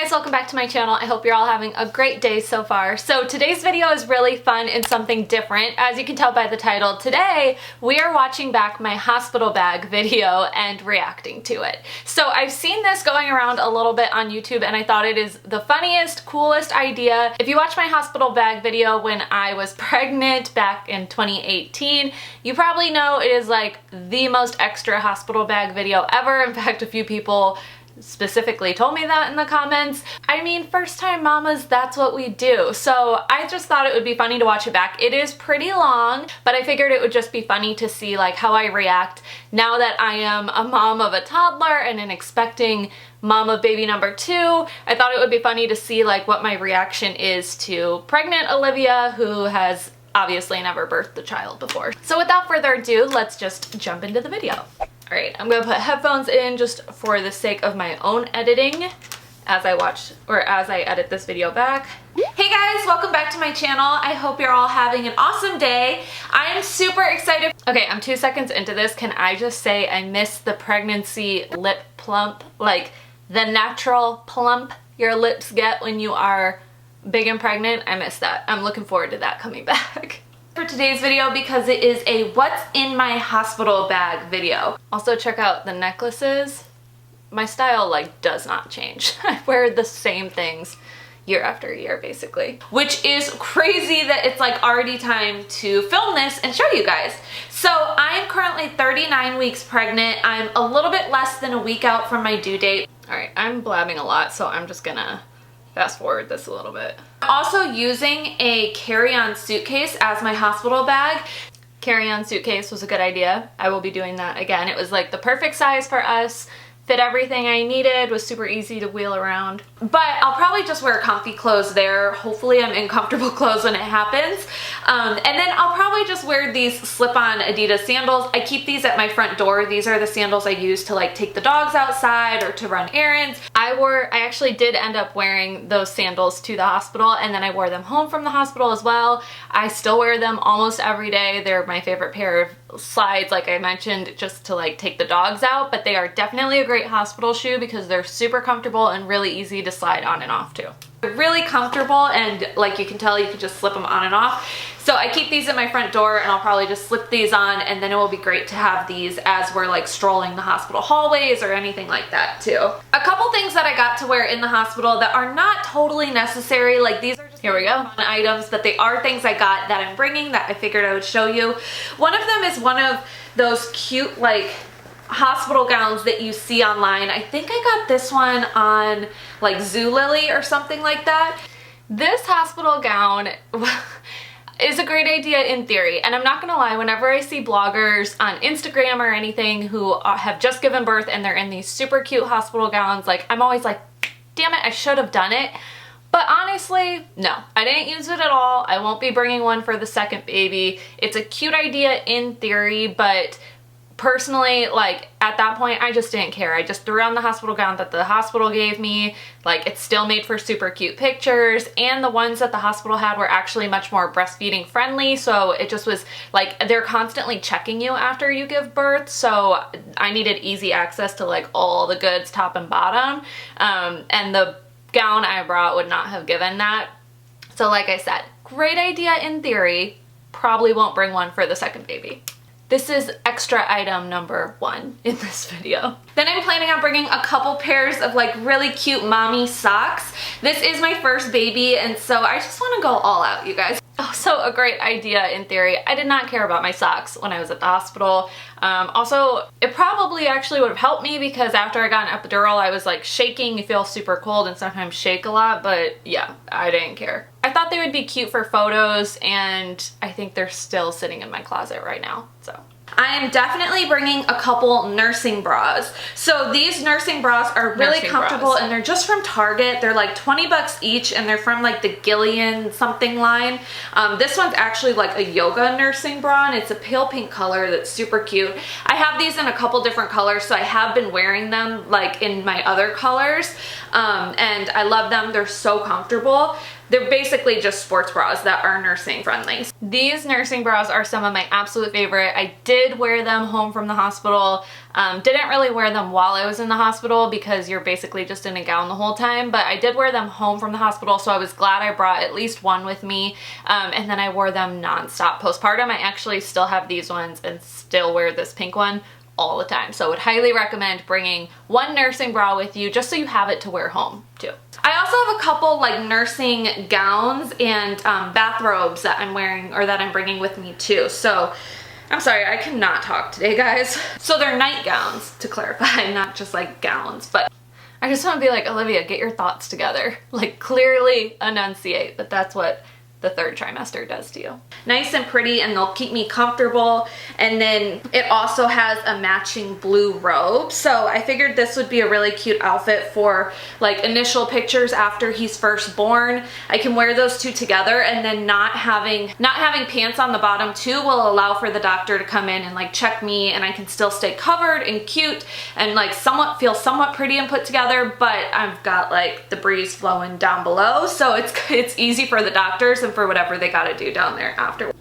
guys, welcome back to my channel. I hope you're all having a great day so far. So today's video is really fun and something different. As you can tell by the title, today we are watching back my hospital bag video and reacting to it. So I've seen this going around a little bit on YouTube and I thought it is the funniest, coolest idea. If you watched my hospital bag video when I was pregnant back in 2018, you probably know it is like the most extra hospital bag video ever. In fact, a few people specifically told me that in the comments. I mean, first time mamas, that's what we do. So I just thought it would be funny to watch it back. It is pretty long, but I figured it would just be funny to see like how I react now that I am a mom of a toddler and an expecting mom of baby number 2. I thought it would be funny to see like what my reaction is to pregnant Olivia, who has obviously never birthed a child before. So without further ado, let's just jump into the video. Alright, I'm gonna put headphones in just for the sake of my own editing as I edit this video back. Hey guys, welcome back to my channel. I hope you're all having an awesome day. I am super excited. Okay, I'm 2 seconds into this. Can I just say I miss the pregnancy lip plump, like the natural plump your lips get when you are big and pregnant? I miss that. I'm looking forward to that coming back. For today's video because it is a what's in my hospital bag video. Also check out the necklaces. My style like does not change. I wear the same things year after year basically, which is crazy that it's like already time to film this and show you guys. So I'm currently 39 weeks pregnant. I'm a little bit less than a week out from my due date. All right, I'm blabbing a lot, so I'm just gonna fast forward this a little bit. I'm also using a carry-on suitcase as my hospital bag. Carry-on suitcase was a good idea. I will be doing that again. It was like the perfect size for us, fit everything I needed, was super easy to wheel around. But I'll probably just wear comfy clothes there. Hopefully I'm in comfortable clothes when it happens. And then I'll probably just wear these slip-on Adidas sandals. I keep these at my front door. These are the sandals I use to like take the dogs outside or to run errands. I actually did end up wearing those sandals to the hospital and then I wore them home from the hospital as well. I still wear them almost every day. They're my favorite pair of slides, like I mentioned, just to like take the dogs out, but they are definitely a great hospital shoe because they're super comfortable and really easy to slide on and off too. They're really comfortable and like you can tell, you can just slip them on and off. So I keep these at my front door and I'll probably just slip these on and then it will be great to have these as we're like strolling the hospital hallways or anything like that too. A couple things that I got to wear in the hospital that are not totally necessary, like these are just here we go fun items, but they are things I got that I'm bringing that I figured I would show you. One of them is one of those cute like hospital gowns that you see online. I think I got this one on like Zulily or something like that. This hospital gown is a great idea in theory, and I'm not gonna lie, whenever I see bloggers on Instagram or anything who have just given birth and they're in these super cute hospital gowns, like I'm always like, damn it, I should have done it. But honestly, no, I didn't use it at all. I won't be bringing one for the second baby. It's a cute idea in theory, but personally, like at that point, I just didn't care. I just threw on the hospital gown that the hospital gave me. Like it still made for super cute pictures, and the ones that the hospital had were actually much more breastfeeding friendly. So it just was like, they're constantly checking you after you give birth. So I needed easy access to like all the goods top and bottom. And the gown I brought would not have given that. So like I said, great idea in theory, probably won't bring one for the second baby. This is extra item number 1 in this video. Then I'm planning on bringing a couple pairs of like really cute mommy socks. This is my first baby and so I just want to go all out, you guys. Also a great idea in theory. I did not care about my socks when I was at the hospital. Also, it probably actually would have helped me because after I got an epidural, I was like shaking. You feel super cold and sometimes shake a lot, but yeah, I didn't care. I thought they would be cute for photos and I think they're still sitting in my closet right now, so. I am definitely bringing a couple nursing bras. So these nursing bras are really comfortable and they're just from Target. They're like 20 bucks each and they're from like the Gillian something line. This one's actually like a yoga nursing bra and it's a pale pink color that's super cute. I have these in a couple different colors, so I have been wearing them like in my other colors and I love them. They're so comfortable. They're basically just sports bras that are nursing friendly. These nursing bras are some of my absolute favorite. I did wear them home from the hospital. Didn't really wear them while I was in the hospital because you're basically just in a gown the whole time, but I did wear them home from the hospital, so I was glad I brought at least one with me. And then I wore them nonstop postpartum. I actually still have these ones and still wear this pink one all the time. So I would highly recommend bringing one nursing bra with you just so you have it to wear home too. I also have a couple like nursing gowns and bathrobes that I'm wearing or that I'm bringing with me too. So I'm sorry, I cannot talk today, guys. So they're nightgowns, to clarify, not just like gowns, but I just want to be like, Olivia, get your thoughts together. Like clearly enunciate, but that's what the third trimester does to you. Nice and pretty, and they'll keep me comfortable. And then it also has a matching blue robe. So I figured this would be a really cute outfit for like initial pictures after he's first born. I can wear those two together, and then not having pants on the bottom too will allow for the doctor to come in and like check me, and I can still stay covered and cute and like feel somewhat pretty and put together, but I've got like the breeze flowing down below. So it's easy for the doctors and for whatever they gotta do down there after.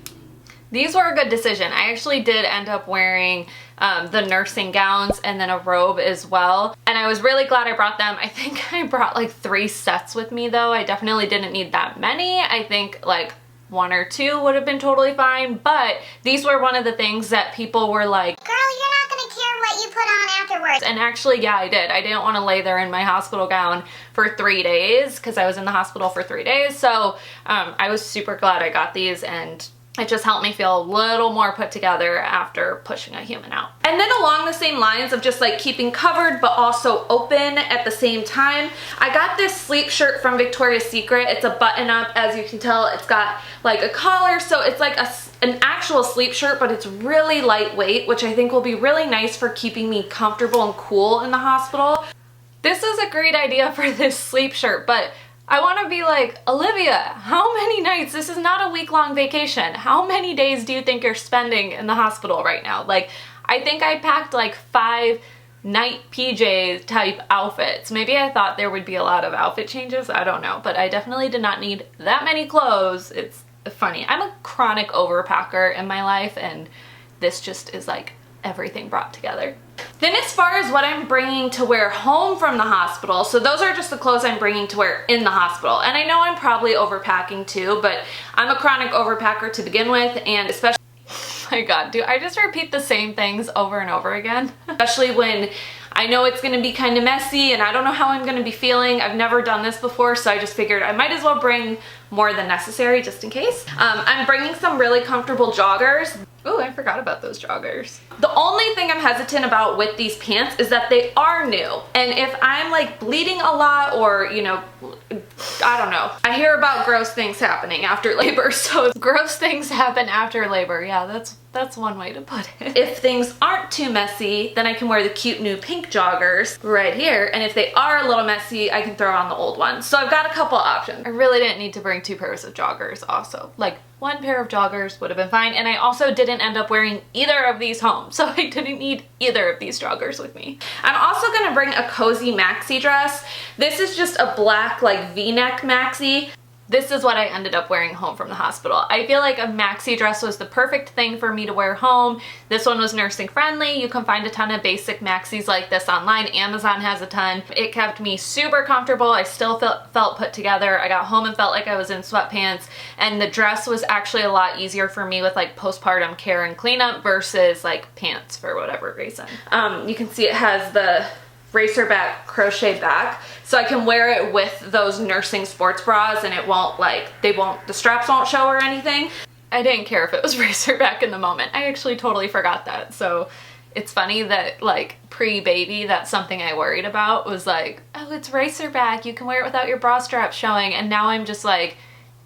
These were a good decision. I actually did end up wearing the nursing gowns and then a robe as well. And I was really glad I brought them. I think I brought like 3 sets with me though. I definitely didn't need that many. I think like 1 or 2 would have been totally fine, but these were one of the things that people were like, girl, you're not gonna care what you put on afterwards. And actually, yeah, I did. I didn't want to lay there in my hospital gown for 3 days because I was in the hospital for 3 days. So I was super glad I got these, and it just helped me feel a little more put together after pushing a human out. And then along the same lines of just like keeping covered but also open at the same time, I got this sleep shirt from Victoria's Secret. It's a button up, as you can tell. It's got like a collar, so it's like an actual sleep shirt, but it's really lightweight, which I think will be really nice for keeping me comfortable and cool in the hospital. This is a great idea for this sleep shirt, but I want to be like, Olivia, how many nights? This is not a week-long vacation. How many days do you think you're spending in the hospital right now? Like, I think I packed like 5 night PJ type outfits. Maybe I thought there would be a lot of outfit changes. I don't know, but I definitely did not need that many clothes. It's funny. I'm a chronic overpacker in my life, and this just is like everything brought together. Then as far as what I'm bringing to wear home from the hospital, so those are just the clothes I'm bringing to wear in the hospital. And I know I'm probably overpacking too, but I'm a chronic overpacker to begin with, and especially, oh my god, do I just repeat the same things over and over again? Especially when I know it's gonna be kind of messy and I don't know how I'm gonna be feeling. I've never done this before, so I just figured I might as well bring more than necessary just in case. I'm bringing some really comfortable joggers. Oh, I forgot about those joggers. The only thing I'm hesitant about with these pants is that they are new. And if I'm like bleeding a lot, or, you know, I don't know. I hear about gross things happening after labor, so gross things happen after labor. Yeah, that's one way to put it. If things aren't too messy, then I can wear the cute new pink joggers right here. And if they are a little messy, I can throw on the old ones. So I've got a couple options. I really didn't need to bring 2 pairs of joggers also. Like, 1 pair of joggers would have been fine, and I also didn't end up wearing either of these home, so I didn't need either of these joggers with me. I'm also gonna bring a cozy maxi dress. This is just a black like V-neck maxi. This is what I ended up wearing home from the hospital. I feel like a maxi dress was the perfect thing for me to wear home. This one was nursing friendly. You can find a ton of basic maxis like this online. Amazon has a ton. It kept me super comfortable. I still felt put together. I got home and felt like I was in sweatpants, and the dress was actually a lot easier for me with like postpartum care and cleanup versus like pants for whatever reason. You can see it has the racer back crochet back, so I can wear it with those nursing sports bras, and it won't like, the straps won't show or anything. I didn't care if it was racer back in the moment. I actually totally forgot that. So it's funny that like pre-baby, that's something I worried about, was like, oh, it's racer back, you can wear it without your bra straps showing. And now I'm just like,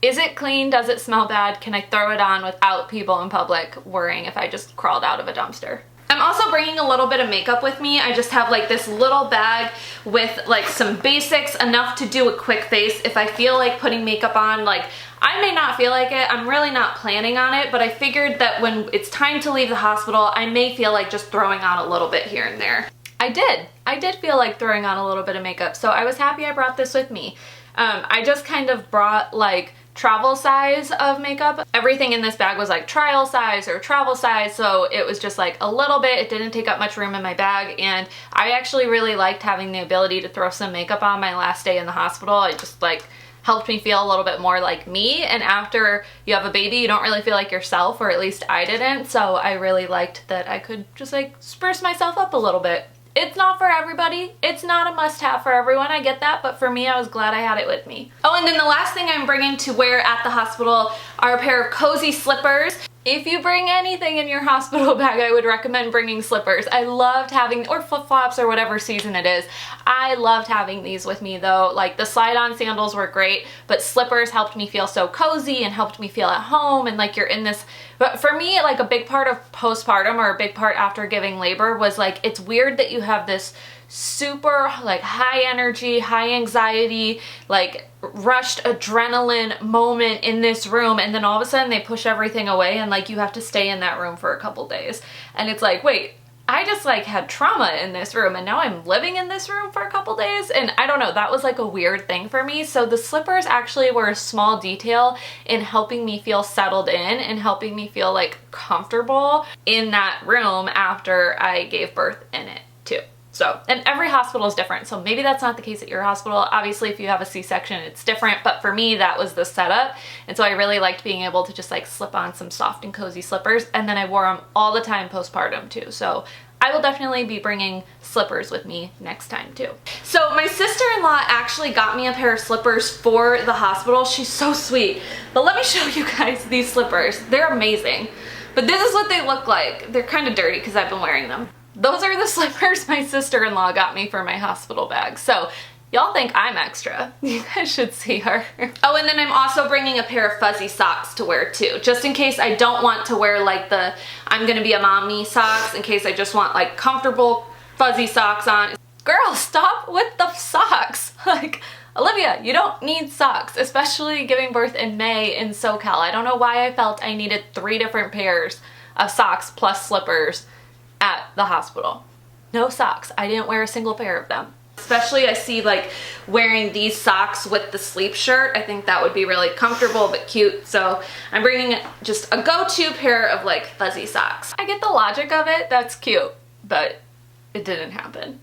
is it clean? Does it smell bad? Can I throw it on without people in public worrying if I just crawled out of a dumpster? I'm also bringing a little bit of makeup with me. I just have like this little bag with like some basics, enough to do a quick face if I feel like putting makeup on. Like, I may not feel like it, I'm really not planning on it, but I figured that when it's time to leave the hospital, I may feel like just throwing on a little bit here and there. I did feel like throwing on a little bit of makeup, so I was happy I brought this with me. I just kind of brought like travel size of makeup. Everything in this bag was like trial size or travel size, so it was just like a little bit. It didn't take up much room in my bag, and I actually really liked having the ability to throw some makeup on my last day in the hospital. It just like helped me feel a little bit more like me, and after you have a baby you don't really feel like yourself, or at least I didn't, so I really liked that I could just like spruce myself up a little bit. It's not for everybody. It's not a must-have for everyone, I get that, but for me, I was glad I had it with me. Oh, and then the last thing I'm bringing to wear at the hospital are a pair of cozy slippers. If you bring anything in your hospital bag, I would recommend bringing slippers. I loved having, or flip-flops or whatever season it is. I loved having these with me though. Like the slide-on sandals were great, but slippers helped me feel so cozy and helped me feel at home, and like you're in this. But for me, like a big part of postpartum, or a big part after giving labor, was like it's weird that you have this super like high energy, high anxiety, like rushed adrenaline moment in this room, and then all of a sudden they push everything away and like you have to stay in that room for a couple days, and it's like, wait, I just like had trauma in this room and now I'm living in this room for a couple days, and I don't know, that was like a weird thing for me. So the slippers actually were a small detail in helping me feel settled in and helping me feel like comfortable in that room after I gave birth in it too. So, and every hospital is different, so maybe that's not the case at your hospital. Obviously, if you have a C-section, it's different, but for me, that was the setup, and so I really liked being able to just like slip on some soft and cozy slippers, and then I wore them all the time postpartum too, so I will definitely be bringing slippers with me next time too. So my sister-in-law actually got me a pair of slippers for the hospital. She's so sweet, but let me show you guys these slippers. They're amazing, but this is what they look like. They're kind of dirty because I've been wearing them. Those are the slippers my sister-in-law got me for my hospital bag. So y'all think I'm extra. You guys should see her. Oh, and then I'm also bringing a pair of fuzzy socks to wear too, just in case I don't want to wear like the I'm gonna be a mommy socks, in case I just want like comfortable fuzzy socks on. Girl, stop with the socks. Like, Olivia, you don't need socks, especially giving birth in May in SoCal. I don't know why I felt I needed 3 different pairs of socks plus slippers at the hospital. No socks. I didn't wear a single pair of them. Especially I see like wearing these socks with the sleep shirt. I think that would be really comfortable but cute. So I'm bringing just a go-to pair of like fuzzy socks. I get the logic of it. That's cute, but it didn't happen.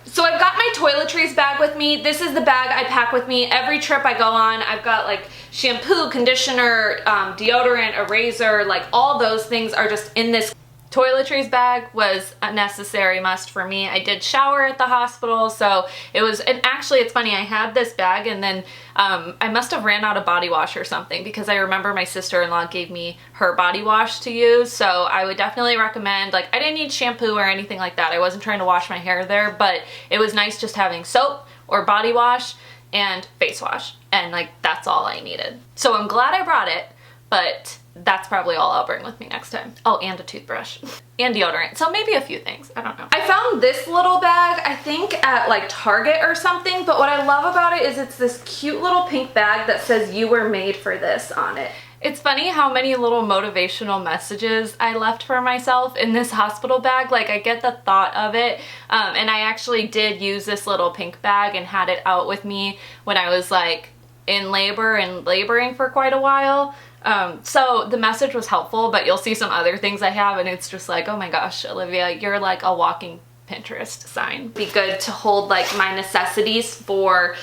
So I've got my toiletries bag with me. This is the bag I pack with me every trip I go on. I've got like shampoo, conditioner, deodorant, a razor, like all those things are just in this. Toiletries bag was a necessary must for me. I did shower at the hospital, so it was, and actually it's funny, I had this bag and then I must have ran out of body wash or something, because I remember my sister-in-law gave me her body wash to use, so I would definitely recommend, like I didn't need shampoo or anything like that. I wasn't trying to wash my hair there, but it was nice just having soap or body wash and face wash, and like that's all I needed. So I'm glad I brought it, but that's probably all I'll bring with me next time. Oh, and a toothbrush and deodorant. So maybe a few things, I don't know. I found this little bag, I think at like Target or something, but what I love about it is it's this cute little pink bag that says "You were made for this" on it. It's funny how many little motivational messages I left for myself in this hospital bag. Like I get the thought of it, and I actually did use this little pink bag and had it out with me when I was like in labor and laboring for quite a while. So the message was helpful, but you'll see some other things I have and it's just like, oh my gosh, Olivia, you're like a walking Pinterest sign. Be good to hold like my necessities for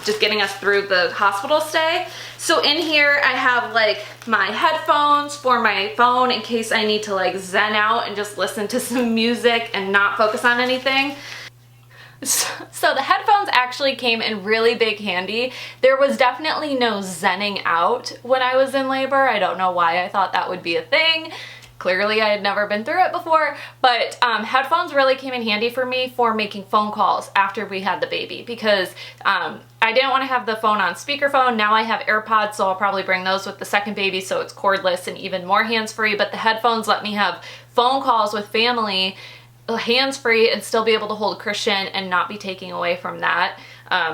just getting us through the hospital stay. So in here I have like my headphones for my phone in case I need to like zen out and just listen to some music and not focus on anything. So the headphones actually came in really big handy. There was definitely no zenning out when I was in labor. I don't know why I thought that would be a thing. Clearly I had never been through it before, but headphones really came in handy for me for making phone calls after we had the baby, because I didn't want to have the phone on speakerphone. Now I have AirPods, so I'll probably bring those with the second baby so it's cordless and even more hands-free, but the headphones let me have phone calls with family hands-free and still be able to hold Christian and not be taking away from that.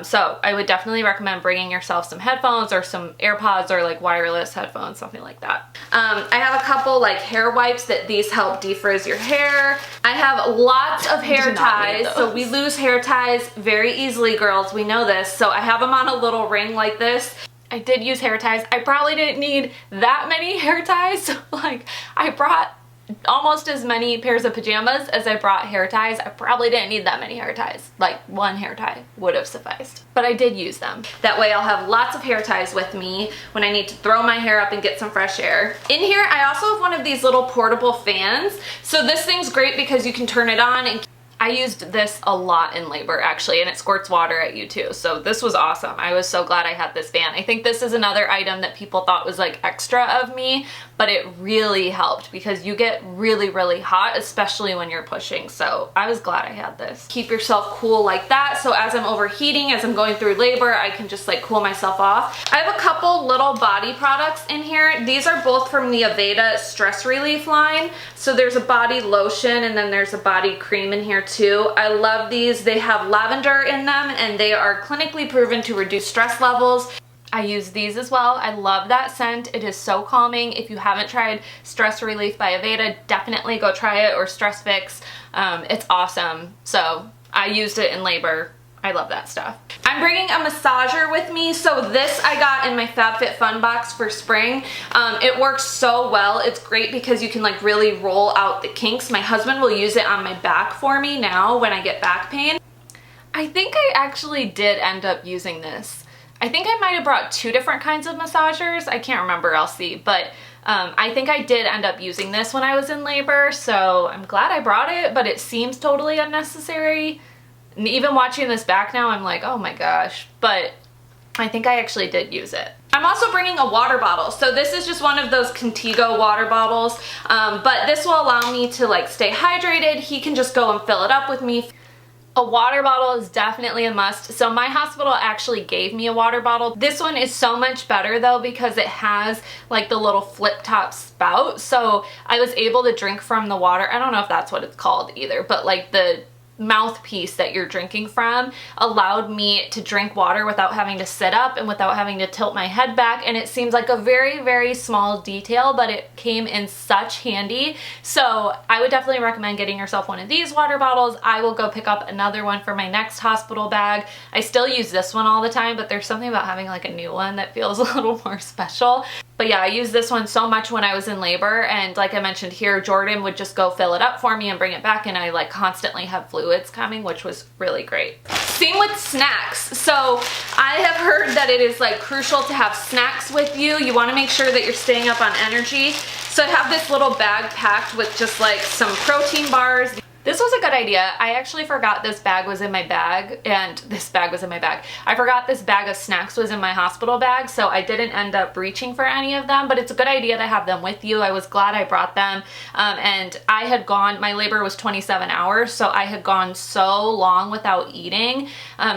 So I would definitely recommend bringing yourself some headphones or some AirPods or like wireless headphones, something like that. I have a couple like hair wipes that these help defrizz your hair. I have lots of hair ties, so we lose hair ties very easily, girls. We know this. So I have them on a little ring like this. I did use hair ties. I probably didn't need that many hair ties. Like, I brought almost as many pairs of pajamas as I brought hair ties. I probably didn't need that many hair ties. Like, one hair tie would have sufficed. But I did use them. That way I'll have lots of hair ties with me when I need to throw my hair up and get some fresh air. In here, I also have one of these little portable fans. So this thing's great because you can turn it on, and I used this a lot in labor actually, and it squirts water at you too. So this was awesome. I was so glad I had this fan. I think this is another item that people thought was like extra of me, but it really helped because you get really, really hot, especially when you're pushing. So I was glad I had this. Keep yourself cool like that. So as I'm overheating, as I'm going through labor, I can just like cool myself off. I have a couple little body products in here. These are both from the Aveda Stress Relief line. So there's a body lotion and then there's a body cream in here too. I love these. They have lavender in them and they are clinically proven to reduce stress levels. I use these as well. I love that scent. It is so calming. If you haven't tried Stress Relief by Aveda, definitely go try it, or Stress Fix. It's awesome. So I used it in labor. I love that stuff. I'm bringing a massager with me. So this I got in my FabFitFun box for spring. It works so well. It's great because you can like really roll out the kinks. My husband will use it on my back for me now when I get back pain. I think I actually did end up using this. I think I might have brought 2 different kinds of massagers. I can't remember, I'll see. But I think I did end up using this when I was in labor. So I'm glad I brought it, but it seems totally unnecessary. And even watching this back now, I'm like, oh my gosh. But I think I actually did use it. I'm also bringing a water bottle. So this is just one of those Contigo water bottles. But this will allow me to like stay hydrated. He can just go and fill it up with me. A water bottle is definitely a must. So my hospital actually gave me a water bottle. This one is so much better though because it has like the little flip top spout. So I was able to drink from the water. I don't know if that's what it's called either, but like the mouthpiece that you're drinking from allowed me to drink water without having to sit up and without having to tilt my head back. And it seems like a very, very small detail, but it came in such handy. So I would definitely recommend getting yourself one of these water bottles. I will go pick up another one for my next hospital bag. I still use this one all the time, but there's something about having like a new one that feels a little more special. But yeah, I used this one so much when I was in labor, and like I mentioned here, Jordan would just go fill it up for me and bring it back, and I like constantly have fluids coming, which was really great. Same with snacks. So I have heard that it is like crucial to have snacks with you. You want to make sure that you're staying up on energy. So I have this little bag packed with just like some protein bars. This was a good idea. I actually forgot this bag was in my bag, and this bag was in my bag. I forgot this bag of snacks was in my hospital bag, so I didn't end up reaching for any of them, but it's a good idea to have them with you. I was glad I brought them, and I had gone, my labor was 27 hours, so I had gone so long without eating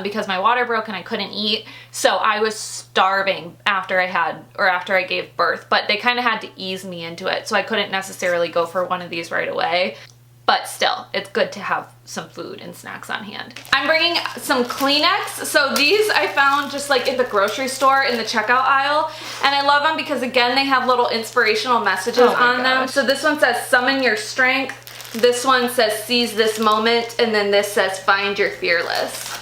because my water broke and I couldn't eat, so I was starving after I gave birth, but they kind of had to ease me into it, so I couldn't necessarily go for one of these right away. But still, it's good to have some food and snacks on hand. I'm bringing some Kleenex. So these I found just like in the grocery store in the checkout aisle. And I love them because again, they have little inspirational messages on them. So this one says, summon your strength. This one says, seize this moment. And then this says, find your fearless.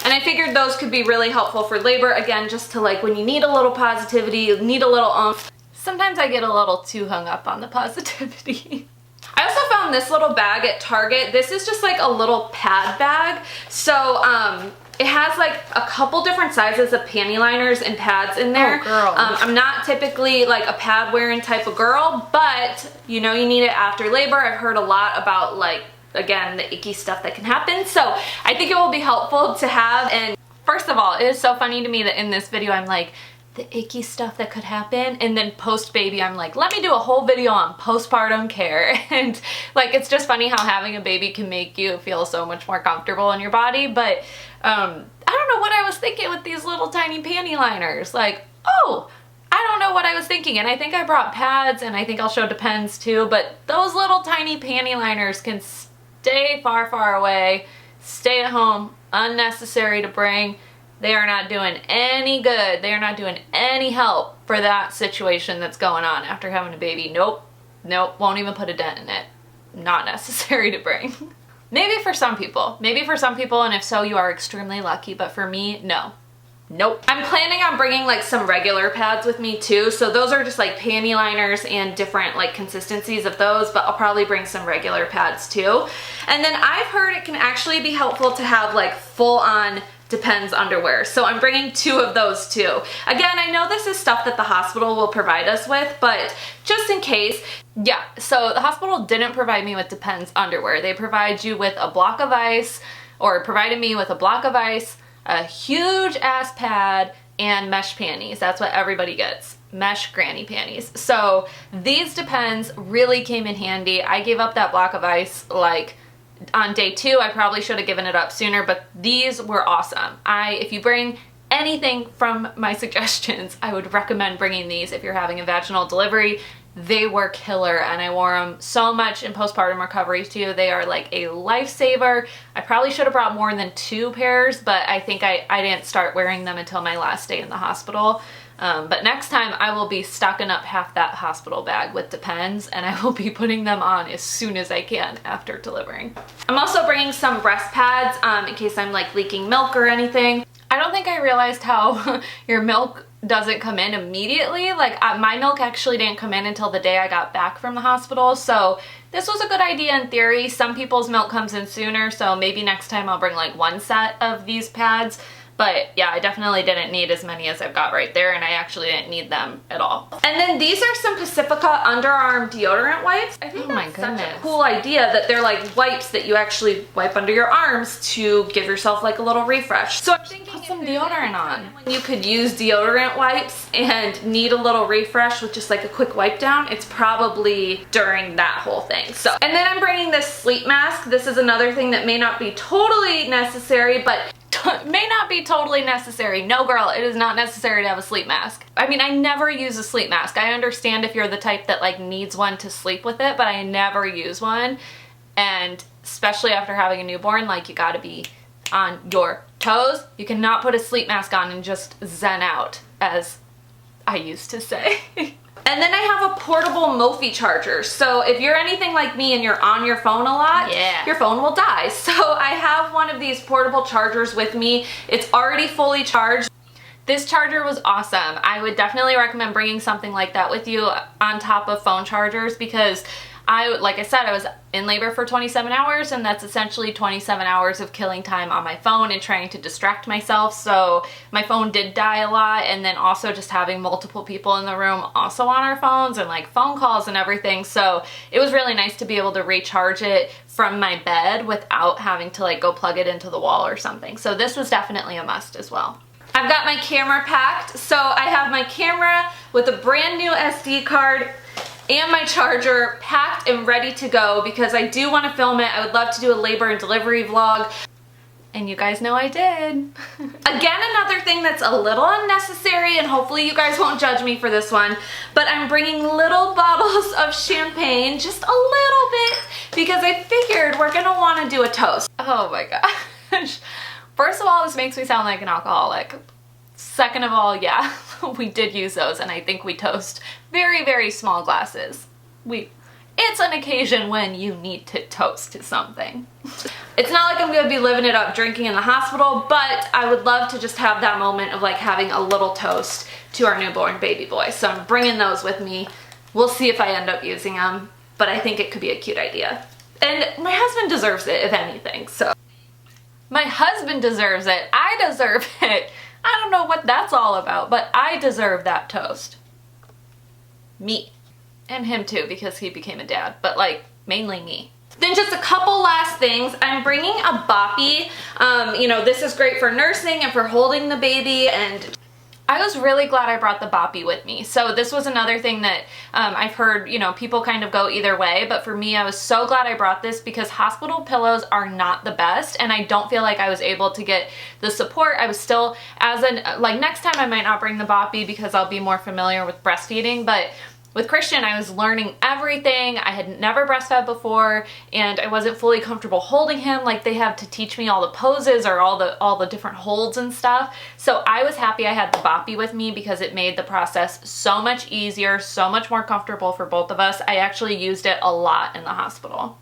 And I figured those could be really helpful for labor. Again, just to like when you need a little positivity, you need a little oomph. Sometimes I get a little too hung up on the positivity. I also found this little bag at Target. This is just like a little pad bag. So it has like a couple different sizes of panty liners and pads in there. Oh, girl. I'm not typically like a pad wearing type of girl, but you know you need it after labor. I've heard a lot about like, again, the icky stuff that can happen. So I think it will be helpful to have. And first of all, it is so funny to me that in this video I'm like, the icky stuff that could happen, and then post baby I'm like, let me do a whole video on postpartum care. And like, it's just funny how having a baby can make you feel so much more comfortable in your body. But I don't know what I was thinking with these little tiny panty liners. Like, oh, I don't know what I was thinking. And I think I brought pads, and I think I'll show Depends too, but those little tiny panty liners can stay far, far away, stay at home, unnecessary to bring. They are not doing any good. They are not doing any help for that situation that's going on after having a baby. Nope. Nope. Won't even put a dent in it. Not necessary to bring. Maybe for some people. Maybe for some people, and if so, you are extremely lucky. But for me, no. Nope. I'm planning on bringing like some regular pads with me too. So those are just like panty liners and different like consistencies of those, but I'll probably bring some regular pads too. And then I've heard it can actually be helpful to have like full on Depends underwear. So I'm bringing 2 of those too. Again, I know this is stuff that the hospital will provide us with, but just in case, yeah. So the hospital didn't provide me with Depends underwear. They provide you with a block of ice, or provided me with a block of ice, a huge ass pad, and mesh panties. That's what everybody gets. Mesh granny panties. So these Depends really came in handy. I gave up that block of ice like on day 2. I probably should have given it up sooner, but these were awesome. If you bring anything from my suggestions, I would recommend bringing these if you're having a vaginal delivery. They were killer, and I wore them so much in postpartum recovery too. They are like a lifesaver. I probably should have brought more than 2 pairs, but I think I didn't start wearing them until my last day in the hospital. But next time I will be stocking up half that hospital bag with Depends, and I will be putting them on as soon as I can after delivering. I'm also bringing some breast pads in case I'm like leaking milk or anything. I don't think I realized how your milk doesn't come in immediately. Like my milk actually didn't come in until the day I got back from the hospital. So this was a good idea in theory. Some people's milk comes in sooner, so maybe next time I'll bring like 1 set of these pads. But yeah, I definitely didn't need as many as I've got right there, and I actually didn't need them at all. And then these are some Pacifica underarm deodorant wipes. I think that's such a cool idea that they're like wipes that you actually wipe under your arms to give yourself like a little refresh. So I'm thinking put some deodorant on. When you could use deodorant wipes and need a little refresh with just like a quick wipe down, it's probably during that whole thing. So, and then I'm bringing this sleep mask. This is another thing that may not be totally necessary, but may not be totally necessary. No girl, it is not necessary to have a sleep mask. I mean, I never use a sleep mask. I understand if you're the type that like needs one to sleep with it, but I never use one. And especially after having a newborn, like you gotta be on your toes. You cannot put a sleep mask on and just zen out, as I used to say. And then I have a portable Mophie charger. So if you're anything like me and you're on your phone a lot, yeah, your phone will die. So I have one of these portable chargers with me. It's already fully charged. This charger was awesome. I would definitely recommend bringing something like that with you on top of phone chargers, because like I said, I was in labor for 27 hours, and that's essentially 27 hours of killing time on my phone and trying to distract myself. So my phone did die a lot, and then also just having multiple people in the room also on our phones and like phone calls and everything. So it was really nice to be able to recharge it from my bed without having to like go plug it into the wall or something. So this was definitely a must as well. I've got my camera packed. So I have my camera with a brand new SD card and my charger packed and ready to go, because I do want to film it. I would love to do a labor and delivery vlog, and you guys know I did. Again, another thing that's a little unnecessary, and hopefully you guys won't judge me for this one, but I'm bringing little bottles of champagne, just a little bit, because I figured we're gonna want to do a toast. Oh my gosh. First of all, this makes me sound like an alcoholic. Second of all, yeah, we did use those, and I think we toast very, very small glasses. It's an occasion when you need to toast to something. It's not like I'm gonna be living it up drinking in the hospital, but I would love to just have that moment of like having a little toast to our newborn baby boy. So I'm bringing those with me. We'll see if I end up using them, but I think it could be a cute idea. And my husband deserves it, if anything, so. My husband deserves it. I deserve it. I don't know what that's all about, but I deserve that toast. Me. And him too, because he became a dad, but like mainly me. Then just a couple last things. I'm bringing a Boppy. You know, this is great for nursing and for holding the baby, and I was really glad I brought the Boppy with me. So this was another thing that I've heard, you know, people kind of go either way, but for me, I was so glad I brought this, because hospital pillows are not the best, and I don't feel like I was able to get the support. I was still, like next time I might not bring the Boppy because I'll be more familiar with breastfeeding, but with Christian, I was learning everything. I had never breastfed before, and I wasn't fully comfortable holding him. Like, they have to teach me all the poses or all the different holds and stuff. So I was happy I had the Boppy with me because it made the process so much easier, so much more comfortable for both of us. I actually used it a lot in the hospital.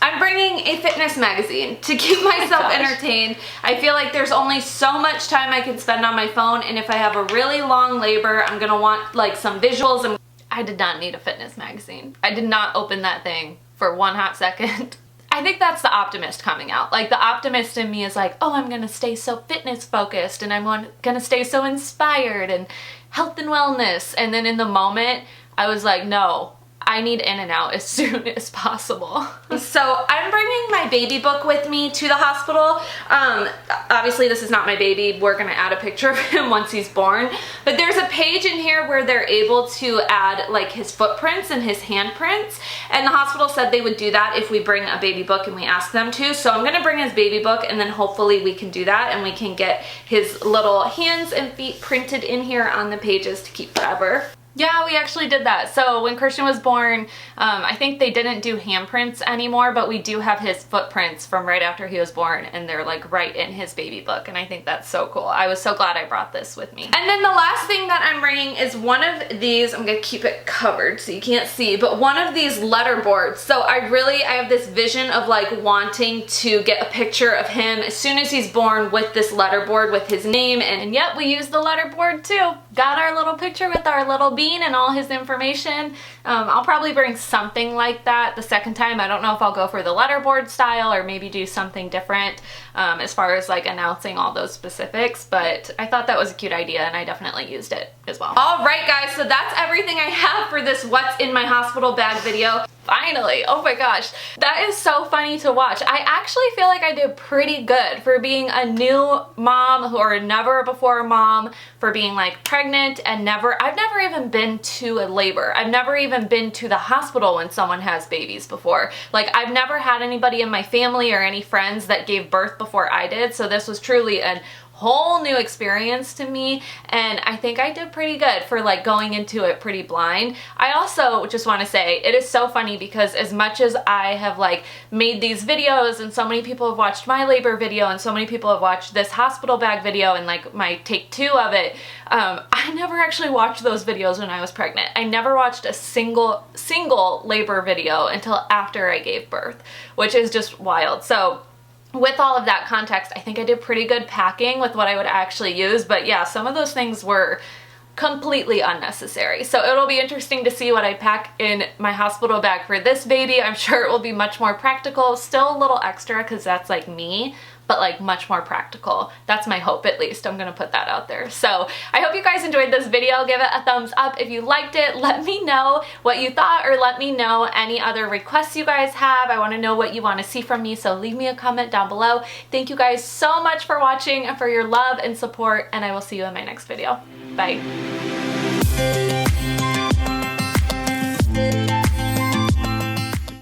I'm bringing a fitness magazine to keep myself entertained. I feel like there's only so much time I can spend on my phone, and if I have a really long labor, I'm gonna want like some visuals. I did not need a fitness magazine. I did not open that thing for one hot second. I think that's the optimist coming out. Like, the optimist in me is like, oh, I'm gonna stay so fitness focused, and I'm gonna stay so inspired and health and wellness. And then in the moment, I was like, no, I need in and out as soon as possible. So I'm bringing my baby book with me to the hospital. Obviously this is not my baby. We're gonna add a picture of him once he's born. But there's a page in here where they're able to add like his footprints and his handprints. And the hospital said they would do that if we bring a baby book and we ask them to. So I'm gonna bring his baby book, and then hopefully we can do that and we can get his little hands and feet printed in here on the pages to keep forever. Yeah, we actually did that. So when Christian was born, I think they didn't do handprints anymore, but we do have his footprints from right after he was born, and they're like right in his baby book, and I think that's so cool. I was so glad I brought this with me. And then the last thing that I'm bringing is one of these, I'm gonna keep it covered so you can't see, but one of these letter boards. So I have this vision of like wanting to get a picture of him as soon as he's born with this letter board with his name, and yep, we used the letter board too. Got our little picture with our little bean and all his information. I'll probably bring something like that the second time. I don't know if I'll go for the letterboard style or maybe do something different as far as like announcing all those specifics, but I thought that was a cute idea and I definitely used it as well. All right guys, so that's everything I have for this what's in my hospital bag video. Finally, oh my gosh, that is so funny to watch. I actually feel like I did pretty good for being a new mom or never before mom, for being like pregnant and I've never even been to a labor. I've never even been to the hospital when someone has babies before. Like, I've never had anybody in my family or any friends that gave birth before I did, so this was truly a whole new experience to me, and I think I did pretty good for like going into it pretty blind. I also just want to say it is so funny because as much as I have like made these videos and so many people have watched my labor video and so many people have watched this hospital bag video and like my take 2 of it, I never actually watched those videos when I was pregnant. I never watched a single labor video until after I gave birth, which is just wild. So with all of that context, I think I did pretty good packing with what I would actually use, but yeah, some of those things were completely unnecessary. So it'll be interesting to see what I pack in my hospital bag for this baby. I'm sure it will be much more practical, still a little extra because that's like me, but like much more practical. That's my hope, at least. I'm gonna put that out there. So I hope you guys enjoyed this video. Give it a thumbs up if you liked it. Let me know what you thought, or let me know any other requests you guys have. I wanna know what you wanna see from me, so leave me a comment down below. Thank you guys so much for watching and for your love and support, and I will see you in my next video. Bye.